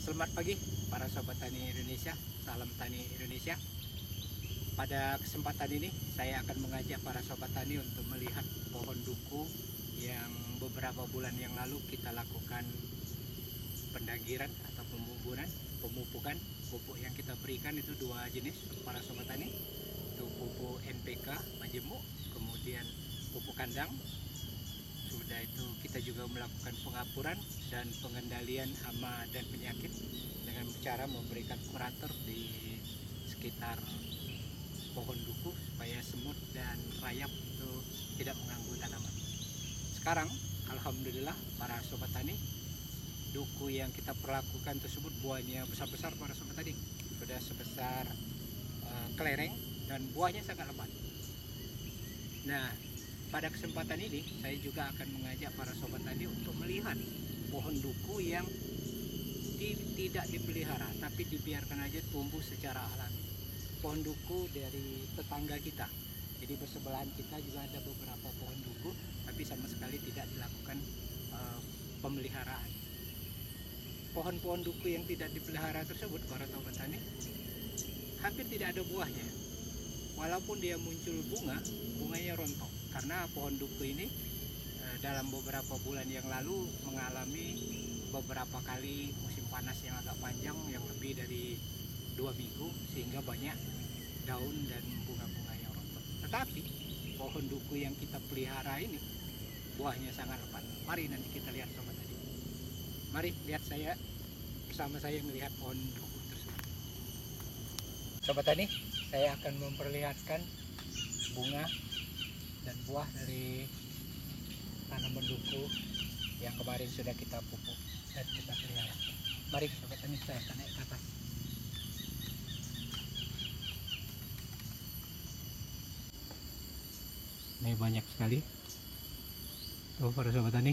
Selamat pagi para sobat tani Indonesia, salam tani Indonesia. Pada kesempatan ini saya akan mengajak para sobat tani untuk melihat pohon duku yang beberapa bulan yang lalu kita lakukan pendagiran atau pemupukan. Pupuk yang kita berikan itu dua jenis para sobat tani, itu pupuk NPK majemuk, kemudian pupuk kandang. Sudah itu kita juga melakukan pengapuran dan pengendalian hama dan penyakit dengan cara memberikan kurator di sekitar pohon duku supaya semut dan rayap itu tidak mengganggu tanaman. Sekarang alhamdulillah para sobat tani, duku yang kita perlakukan tersebut buahnya besar-besar para sobat tani, sudah sebesar kelereng dan buahnya sangat lebat. Nah, pada kesempatan ini saya juga akan mengajak para sobat tani untuk melihat pohon duku yang tidak dipelihara tapi dibiarkan aja tumbuh secara alami. Pohon duku dari tetangga kita, jadi bersebelahan kita juga ada beberapa pohon duku tapi sama sekali tidak dilakukan pemeliharaan. Pohon-pohon duku yang tidak dipelihara tersebut para sobat tani hampir tidak ada buahnya. Walaupun dia muncul bunganya rontok, karena pohon duku ini dalam beberapa bulan yang lalu mengalami beberapa kali musim panas yang agak panjang, yang lebih dari 2 minggu, sehingga banyak daun dan bunga-bunga yang rontok. Tetapi pohon duku yang kita pelihara ini buahnya sangat lebat. Mari nanti kita lihat sobat tadi. Mari lihat bersama saya melihat pohon duku tersebut. Sobat tani, saya akan memperlihatkan bunga dan buah dari tanaman duku yang kemarin sudah kita pupuk dan kita pelihara. Mari sobat tani, saya akan naik ke atas. Ini banyak sekali tuh para sobat tani,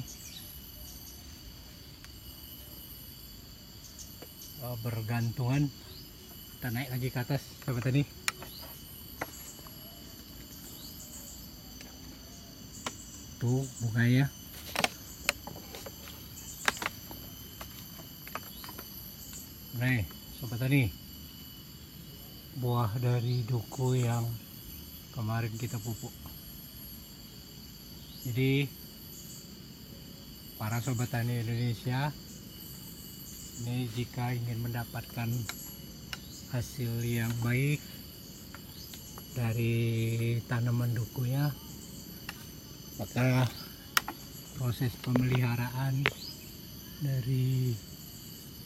bergantungan. Kita naik lagi ke atas sobat tani. Tuh bunganya. Nih sobat tani, buah dari duku yang kemarin kita pupuk. Jadi para sobat tani Indonesia, ini jika ingin mendapatkan hasil yang baik dari tanaman dukunya, maka proses pemeliharaan dari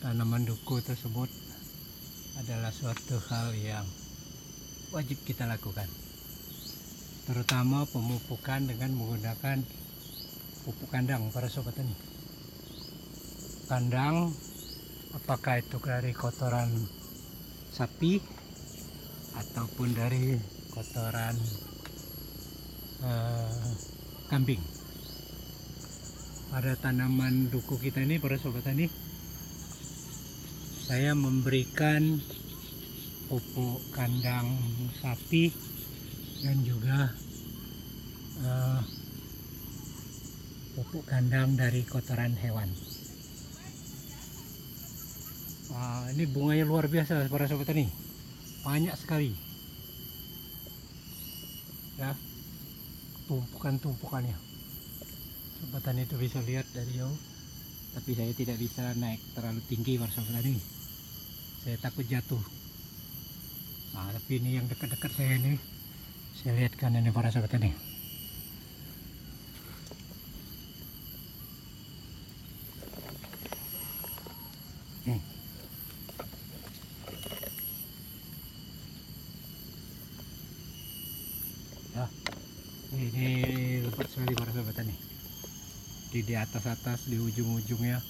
tanaman duku tersebut adalah suatu hal yang wajib kita lakukan, terutama pemupukan dengan menggunakan pupuk kandang para sobat tani. Kandang, apakah itu dari kotoran sapi ataupun dari kotoran kambing. Pada tanaman duku kita ini para sobat tani, saya memberikan pupuk kandang sapi dan juga pupuk kandang dari kotoran hewan. Ini bunganya luar biasa para sobat tani, banyak sekali ya tumpukan-tumpukannya. Sobat tani itu bisa lihat dari jauh, tapi saya tidak bisa naik terlalu tinggi para sobat tani, saya takut jatuh. Nah, tapi ini yang dekat-dekat saya ini, saya lihatkan ini para sobat tani. Ya, ini lebat sekali para sobat tani. Di atas-atas, di ujung-ujungnya.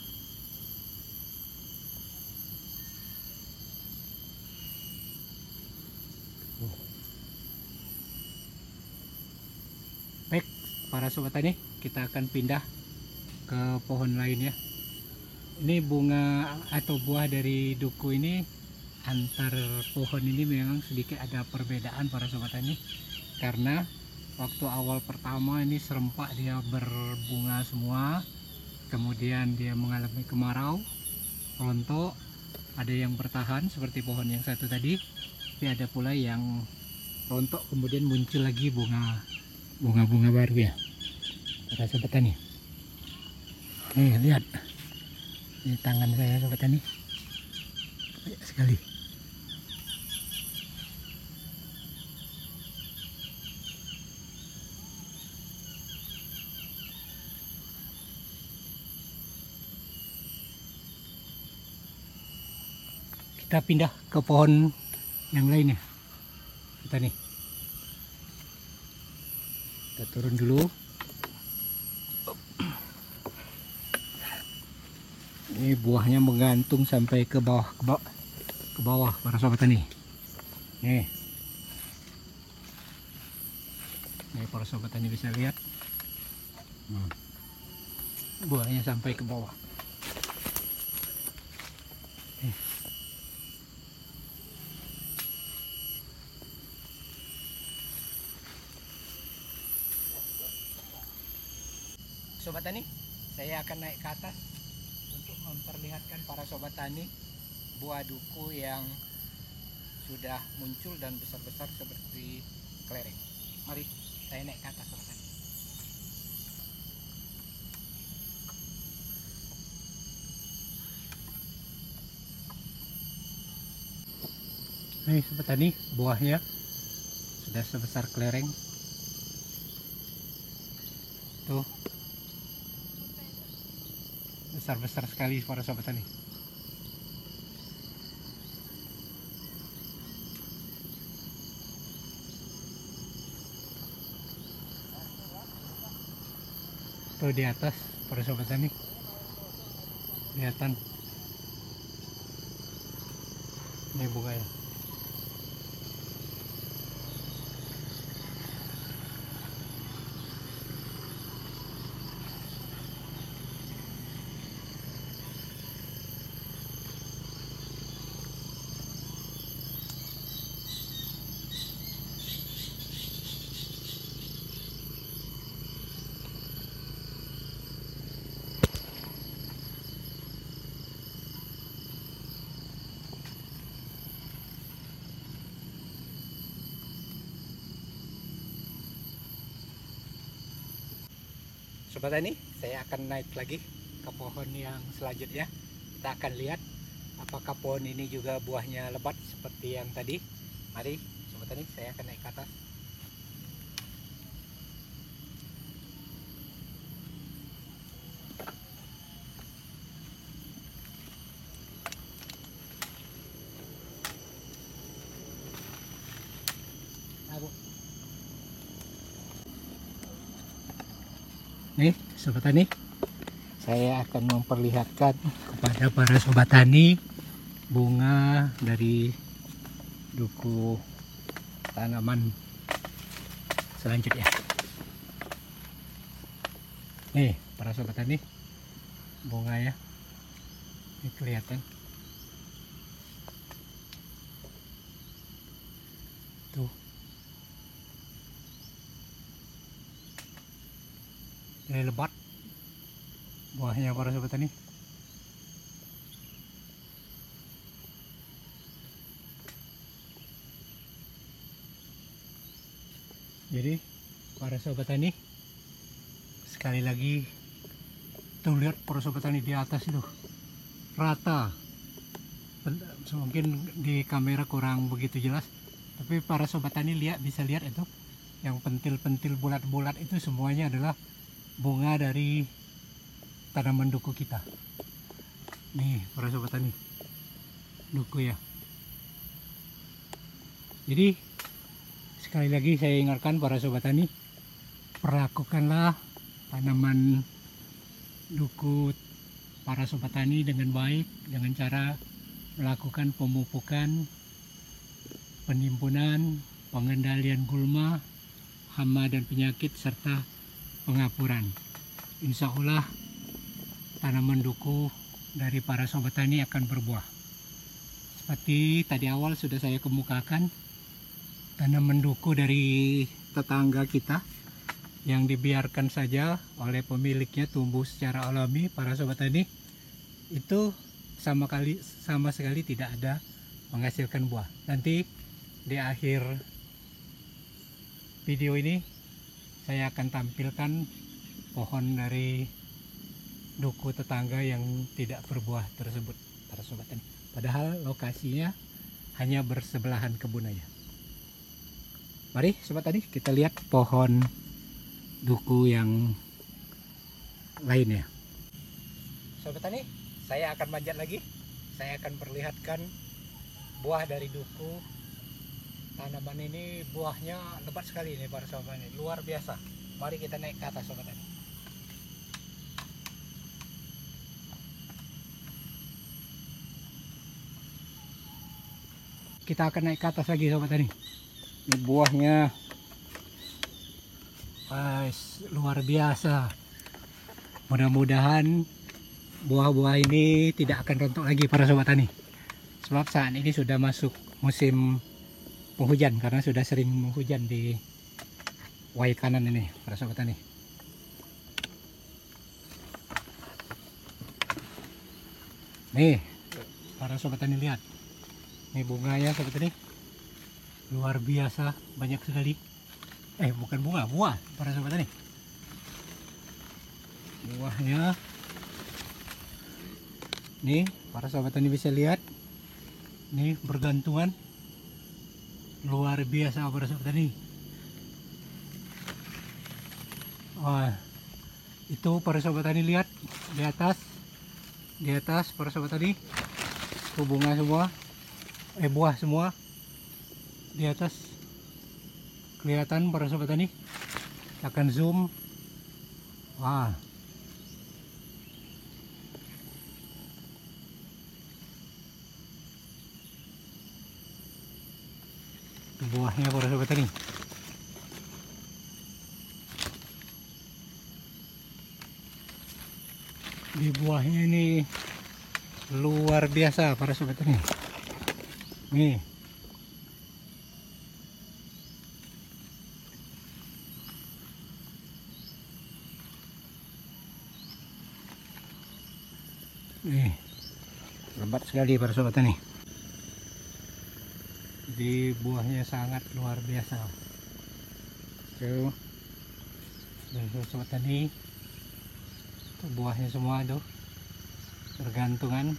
Baik para sobat tani, kita akan pindah ke pohon lainnya. Ini bunga atau buah dari duku ini, antar pohon ini memang sedikit ada perbedaan para sobat tani, karena waktu awal pertama ini serempak dia berbunga semua, kemudian dia mengalami kemarau, rontok, Ada yang bertahan seperti pohon yang satu tadi, tapi ada pula yang rontok kemudian muncul lagi bunga baru ya para sobat tani. Nih lihat, ini tangan saya sobat tani, banyak sekali. Kita pindah ke pohon yang lain ya kita nih. Kita turun dulu. Ini buahnya menggantung sampai ke bawah para sobat tani. Nih para sobat tani bisa lihat, buahnya sampai ke bawah. Sobat tani, saya akan naik ke atas untuk memperlihatkan para sobat tani buah duku yang sudah muncul dan besar-besar seperti kelereng. Mari saya naik ke atas sobat tani. Nih sobat tani, buahnya sudah sebesar kelereng. Tuh, besar-besar sekali para sobat tani. Tuh di atas para sobat tani, kelihatan ini bunganya. Sobat tani, saya akan naik lagi ke pohon yang selanjutnya. Kita akan lihat apakah pohon ini juga buahnya lebat seperti yang tadi. Mari sobat tani, saya akan naik ke atas. Nih sobat tani, saya akan memperlihatkan kepada para sobat tani bunga dari duku tanaman selanjutnya. Nih para sobat tani, bunga ya, ini kelihatan tuh. Ini lebat buahnya para sobat tani. Jadi para sobat tani, sekali lagi tuh lihat para sobat tani di atas itu rata. Mungkin di kamera kurang begitu jelas, tapi para sobat tani bisa lihat itu yang pentil-pentil bulat-bulat itu semuanya adalah bunga dari tanaman duku kita. Nih para sobat tani, duku ya. Jadi sekali lagi saya ingatkan para sobat tani, perlakukanlah tanaman duku para sobat tani dengan baik, dengan cara melakukan pemupukan, penimbunan, pengendalian gulma, hama dan penyakit, serta pengapuran. Insya Allah tanaman duku dari para sobat tani akan berbuah. Seperti tadi awal sudah saya kemukakan, tanaman duku dari tetangga kita yang dibiarkan saja oleh pemiliknya tumbuh secara alami para sobat tani, itu sama sekali tidak ada menghasilkan buah. Nanti di akhir video ini saya akan tampilkan pohon dari duku tetangga yang tidak berbuah tersebut, para sobat tani. Padahal lokasinya hanya bersebelahan kebun aja. Mari sobat tani kita lihat pohon duku yang lainnya. Sobat tani, saya akan manjat lagi. Saya akan perlihatkan buah dari duku. Tanaman ini buahnya lebat sekali ini para sobat tani, luar biasa. Mari kita naik ke atas sobat tani. Kita akan naik ke atas lagi sobat tani. Ini buahnya luar biasa. Mudah-mudahan buah-buah ini tidak akan rontok lagi para sobat tani. Sebab saat ini sudah masuk musim penghujan karena sudah sering menghujan di wai kanan ini para sobat tani. Nih para sobat tani lihat. Ini bunganya sobat tani. Luar biasa banyak sekali. Bukan bunga, buah para sobat tani. Buahnya nih para sobat tani bisa lihat. Nih bergantungan. Luar biasa para sobat tani. Wah, itu para sobat tani lihat di atas para sobat tani. Itu bunga semua. Buah semua di atas kelihatan para sobat tani. Akan zoom. Wah, buahnya para sobat tani. Di buahnya ini luar biasa para sobat tani. Nih lebat sekali para sobat tani. Di buahnya sangat luar biasa. Tuh sobat tani, tuh buahnya semua tuh bergantungan.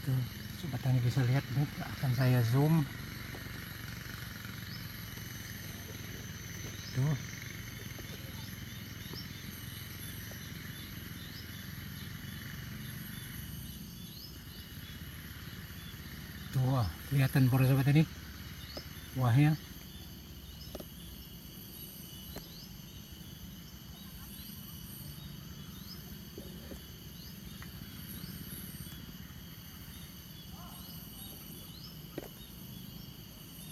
Tuh sobat tani bisa lihat nih, akan saya zoom. Tuh wah, kelihatan para sobat tani buahnya.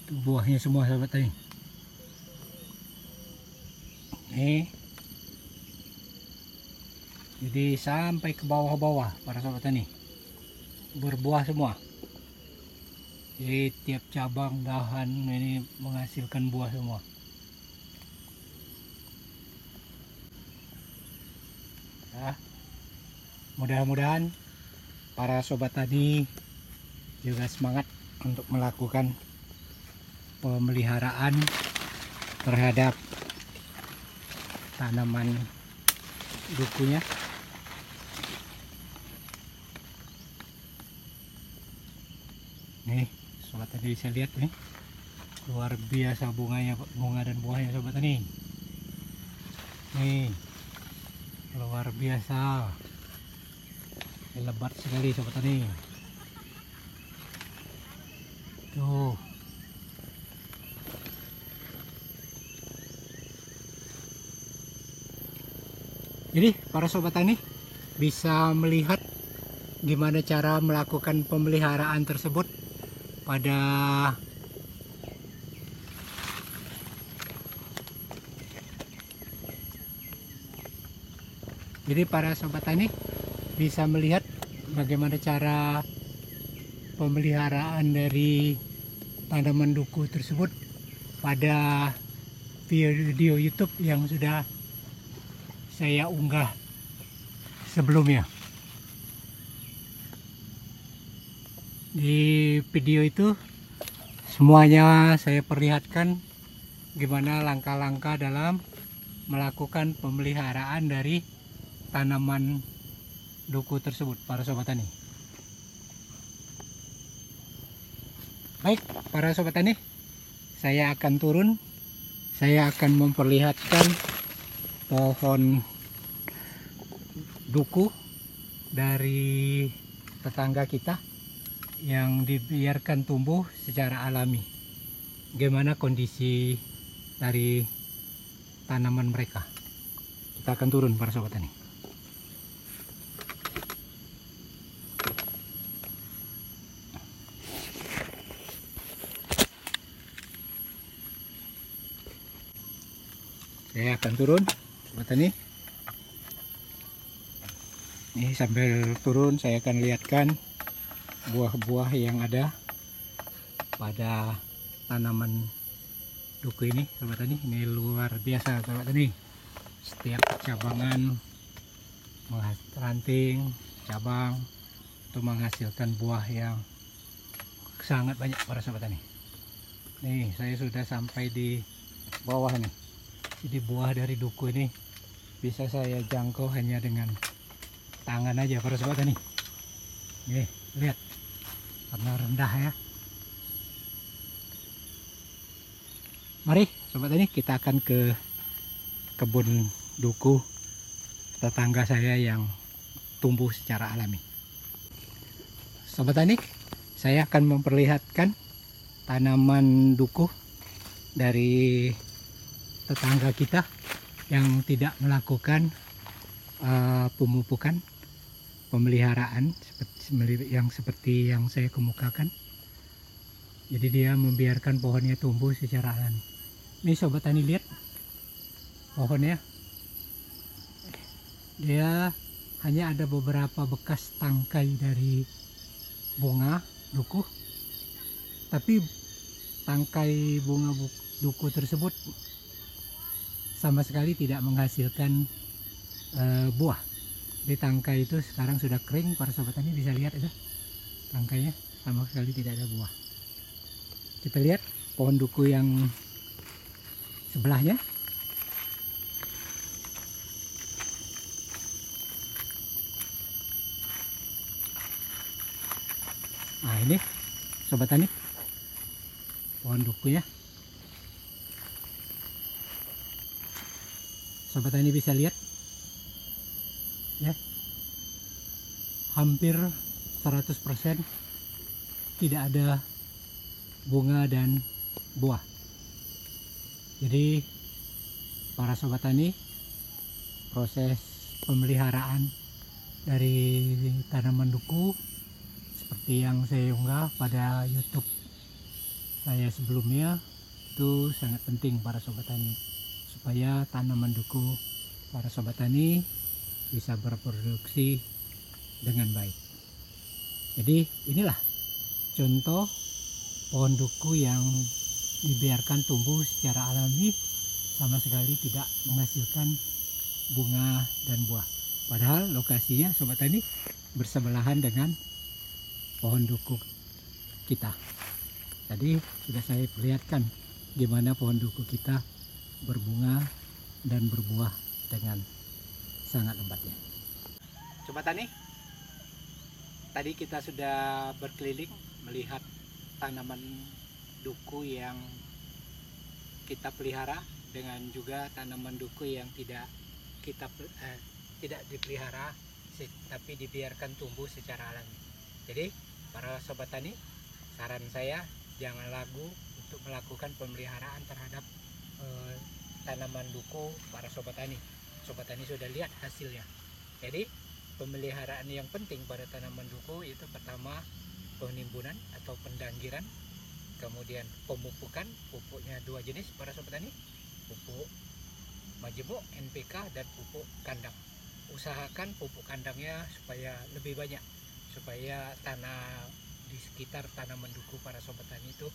Tuh buahnya semua sobat tani. Jadi sampai ke bawah-bawah para sobat tani, berbuah semua. Jadi tiap cabang dahan ini menghasilkan buah semua. Nah, mudah-mudahan para sobat tani juga semangat untuk melakukan pemeliharaan terhadap tanaman dukunya. Nih sobat tani bisa lihat nih, luar biasa bunganya, bunga dan buahnya sobat tani. Nih luar biasa, lebat sekali sobat tani. Tuh jadi para sobat tani bisa melihat gimana cara melakukan pemeliharaan tersebut pada para sobat tani bisa melihat bagaimana cara pemeliharaan dari tanaman duku tersebut pada video YouTube yang sudah saya unggah sebelumnya. Di video itu semuanya saya perlihatkan gimana langkah-langkah dalam melakukan pemeliharaan dari tanaman duku tersebut, para sobat tani. Baik, para sobat tani, saya akan turun. Saya akan memperlihatkan pohon duku dari tetangga kita yang dibiarkan tumbuh secara alami. Gimana kondisi dari tanaman mereka? Kita akan turun, para sobat tani. Saya akan turun, sobat tani. Ini sambil turun saya akan lihatkan buah-buah yang ada pada tanaman duku ini, sobat tani. Ini luar biasa, sobat tani. Setiap cabangan ranting cabang itu menghasilkan buah yang sangat banyak, para sobat tani. Nih, saya sudah sampai di bawah nih. Jadi buah dari duku ini bisa saya jangkau hanya dengan tangan aja, para sobat tani. Nih, lihat, karena rendah ya. Mari sobat tani, kita akan ke kebun duku tetangga saya yang tumbuh secara alami. Sobat tani, saya akan memperlihatkan tanaman duku dari tetangga kita yang tidak melakukan pemupukan, pemeliharaan seperti yang saya kemukakan. Jadi dia membiarkan pohonnya tumbuh secara alami. Ini sobat tani, lihat pohonnya. Dia hanya ada beberapa bekas tangkai dari bunga duku, tapi tangkai bunga duku tersebut sama sekali tidak menghasilkan buah. Di tangkai itu sekarang sudah kering, para sobat tani bisa lihat itu tangkainya sama sekali tidak ada buah. Kita lihat pohon duku yang sebelahnya. Nah, ini sobat tani pohon dukunya. Sobat tani bisa lihat ya, hampir 100% tidak ada bunga dan buah. Jadi para sobat tani, proses pemeliharaan dari tanaman duku seperti yang saya unggah pada YouTube saya sebelumnya itu sangat penting, para sobat tani, supaya tanaman duku para sobat tani bisa berproduksi dengan baik. Jadi inilah contoh pohon duku yang dibiarkan tumbuh secara alami, sama sekali tidak menghasilkan bunga dan buah. Padahal lokasinya sobat tani bersebelahan dengan pohon duku kita. Tadi sudah saya perlihatkan gimana pohon duku kita berbunga dan berbuah dengan sangat lebatnya. Sobat tani, tadi kita sudah berkeliling melihat tanaman duku yang kita pelihara dengan juga tanaman duku yang tidak dipelihara tapi dibiarkan tumbuh secara alami. Jadi para sobat tani, saran saya jangan ragu untuk melakukan pemeliharaan terhadap tanaman duku para sobat tani. Sobat tani sudah lihat hasilnya. Jadi pemeliharaan yang penting pada tanaman duku itu pertama penimbunan atau pendanggiran, kemudian pemupukan. Pupuknya dua jenis para sobat tani, pupuk majemuk NPK dan pupuk kandang. Usahakan pupuk kandangnya supaya lebih banyak, supaya tanah di sekitar tanaman duku para sobat tani itu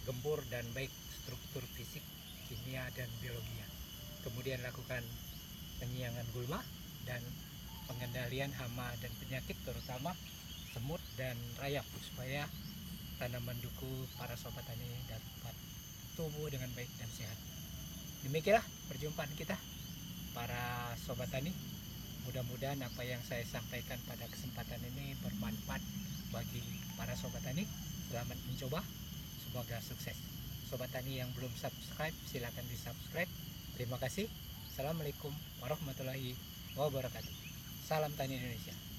gembur dan baik struktur fisik, kimia dan biologinya. Kemudian lakukan penyiangan gulma dan pengendalian hama dan penyakit, terutama semut dan rayap, supaya tanaman duku para sobat tani dapat tumbuh dengan baik dan sehat. Demikianlah perjumpaan kita para sobat tani. Mudah-mudahan apa yang saya sampaikan pada kesempatan ini bermanfaat bagi para sobat tani. Selamat mencoba, semoga sukses. Sobat tani yang belum subscribe, silakan di subscribe. Terima kasih. Assalamualaikum warahmatullahi wabarakatuh. Salam Tani Indonesia.